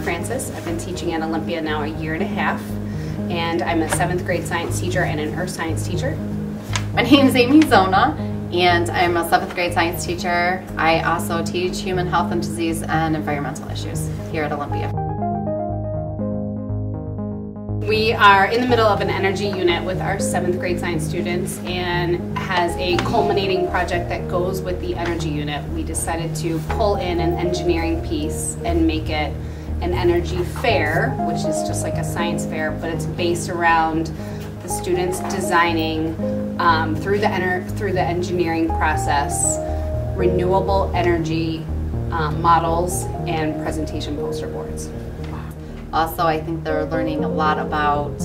Francis. I've been teaching at Olympia now a year and a half, and I'm a 7th grade science teacher and an earth science teacher. My name is Amy Zona, and I'm a 7th grade science teacher. I also teach human health and disease and environmental issues here at Olympia. We are in the middle of an energy unit with our 7th grade science students, and has a culminating project that goes with the energy unit. We decided to pull in an engineering piece and make it an energy fair, which is just like a science fair, but it's based around the students designing through the engineering process renewable energy models and presentation poster boards. Also, I think they're learning a lot about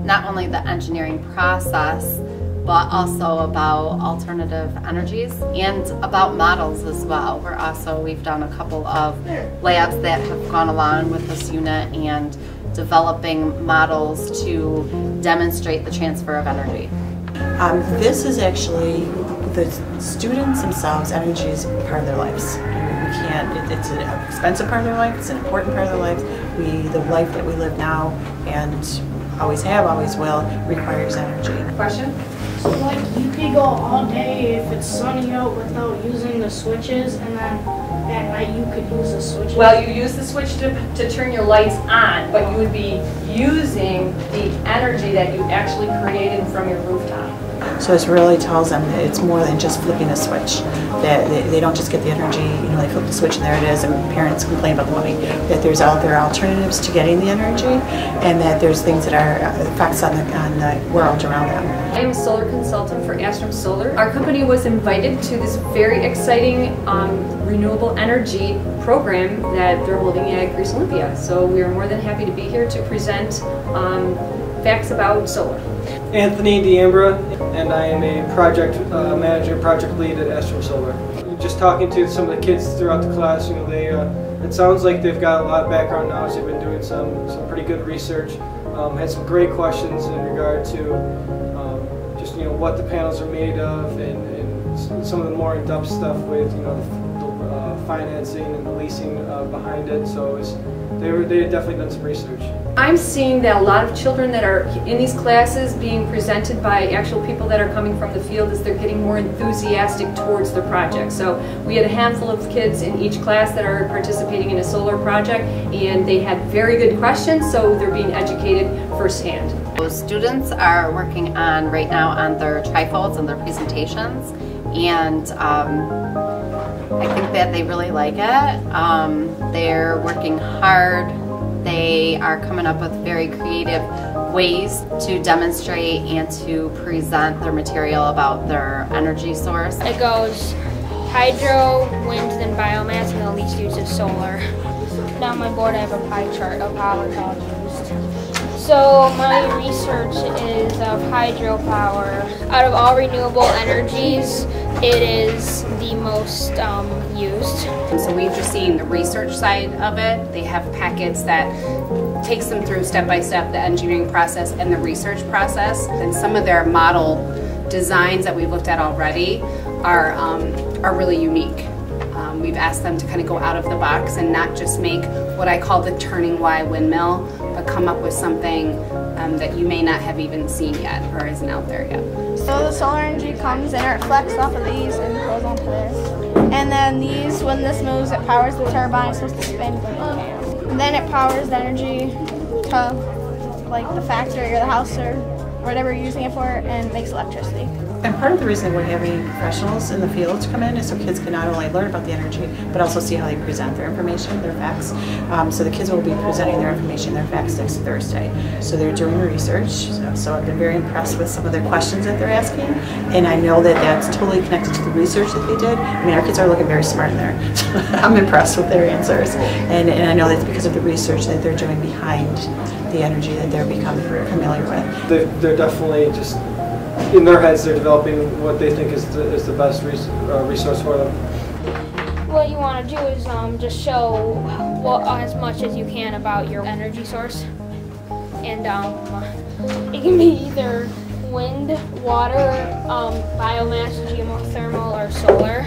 not only the engineering process, but also about alternative energies and about models as well. We've done a couple of labs that have gone along with this unit and developing models to demonstrate the transfer of energy. This is actually the students themselves. Energy is part of their lives. It's an expensive part of their life, it's an important part of their life. The life that we live now and always have, always will, requires energy. Question? So like you could go all day if it's sunny out without using the switches, and then at night you could use the switches? Well, you use the switch to turn your lights on, but you would be using the energy that you actually created from your rooftop. So this really tells them that it's more than just flipping a switch. That they don't just get the energy, they flip the switch and there it is, and parents complain about the money. That there are alternatives to getting the energy, and that there's things that are effects on the world around them. I am a solar consultant for Astrum Solar. Our company was invited to this very exciting renewable energy program that they're holding at Greece Olympia. So we are more than happy to be here to present facts about solar. Anthony D'Ambra, and I am a project manager, project lead at Astrum Solar. Just talking to some of the kids throughout the class, it sounds like they've got a lot of background knowledge. They've been doing some pretty good research. Had some great questions in regard to just what the panels are made of, and some of the more in-depth stuff with the financing and the leasing behind it. So they had definitely done some research. I'm seeing that a lot of children that are in these classes being presented by actual people that are coming from the field as they're getting more enthusiastic towards the project. So we had a handful of kids in each class that are participating in a solar project, and they had very good questions, so they're being educated firsthand. Those students are working on right now on their trifolds and their presentations, and I think that they really like it. They're working hard. They are coming up with very creative ways to demonstrate and to present their material about their energy source. It goes hydro, wind, then biomass, and the least use is solar. Down my board I have a pie chart of how it's all used. So my research is of hydropower. Out of all renewable energies, it is the most used. So we've just seen the research side of it. They have packets that takes them through step by step the engineering process and the research process. And some of their model designs that we've looked at already are really unique. We've asked them to kind of go out of the box and not just make what I call the turning Y windmill, but come up with something that you may not have even seen yet or isn't out there yet. So the solar energy comes and it reflects off of these and goes onto this. And then these, when this moves, it powers the turbine. It's supposed to spin. And then it powers the energy to like the factory or the house or whatever you're using it for, and makes electricity. And part of the reason we're having professionals in the field to come in is so kids can not only learn about the energy, but also see how they present their information, their facts. So the kids will be presenting their information, their facts next Thursday. So they're doing research. So I've been very impressed with some of their questions that they're asking. And I know that that's totally connected to the research that they did. I mean, our kids are looking very smart in there. I'm impressed with their answers. And I know that's because of the research that they're doing behind the energy that they're becoming familiar with. They're definitely just, in their heads, they're developing what they think is the best resource for them. What you want to do is just show as much as you can about your energy source. And it can be either wind, water, biomass, geothermal, or solar.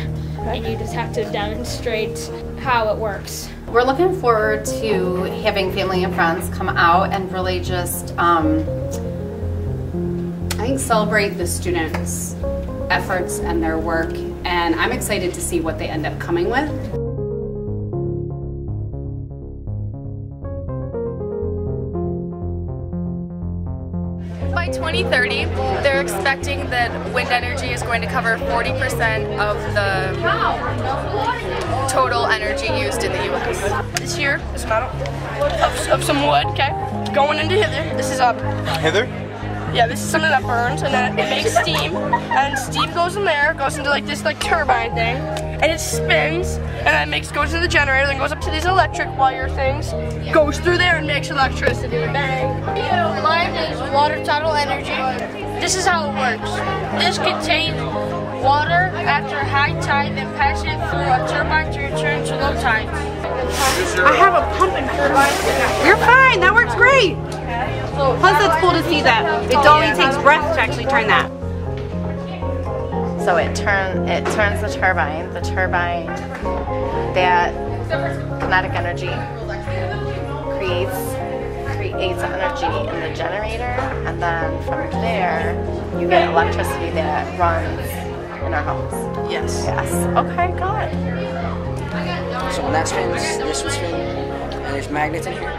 And you just have to demonstrate how it works. We're looking forward to having family and friends come out and really just I think celebrate the students' efforts and their work, and I'm excited to see what they end up coming with. By 2030, they're expecting that wind energy is going to cover 40% of the total energy used in the U.S. This here is a model of some wood, okay? Going into hither. This is up. Hither? Yeah, this is something that burns, and then it makes steam, and steam goes in there, goes into like this turbine thing, and it spins, and then goes to the generator, then goes up to these electric wire things, goes through there and makes electricity. Bang! Mine is water tidal energy. This is how it works. This contains water after high tide, then passes it through a turbine to return to low tide. I have a pumping turbine. You're fine, that works great. Plus it's cool to see that it only takes breath to actually turn that. So it turns the turbine. The turbine, that kinetic energy creates energy in the generator, and then from there you get electricity that runs in our homes. Yes. Yes. Okay, good. So when that spins, this will spin, and there's magnets in here,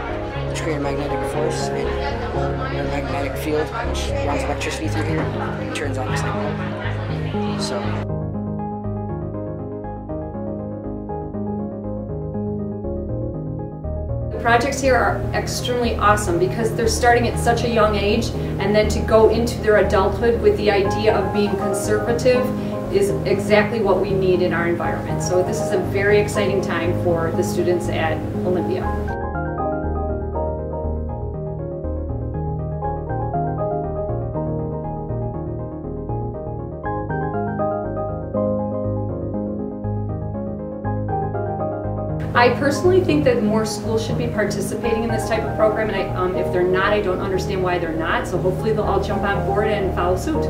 which create a magnetic force and a magnetic field, which runs electricity through here and turns on this thing. So. The projects here are extremely awesome because they're starting at such a young age, and then to go into their adulthood with the idea of being conservative is exactly what we need in our environment. So this is a very exciting time for the students at Olympia. I personally think that more schools should be participating in this type of program, and if they're not, I don't understand why they're not, so hopefully they'll all jump on board and follow suit.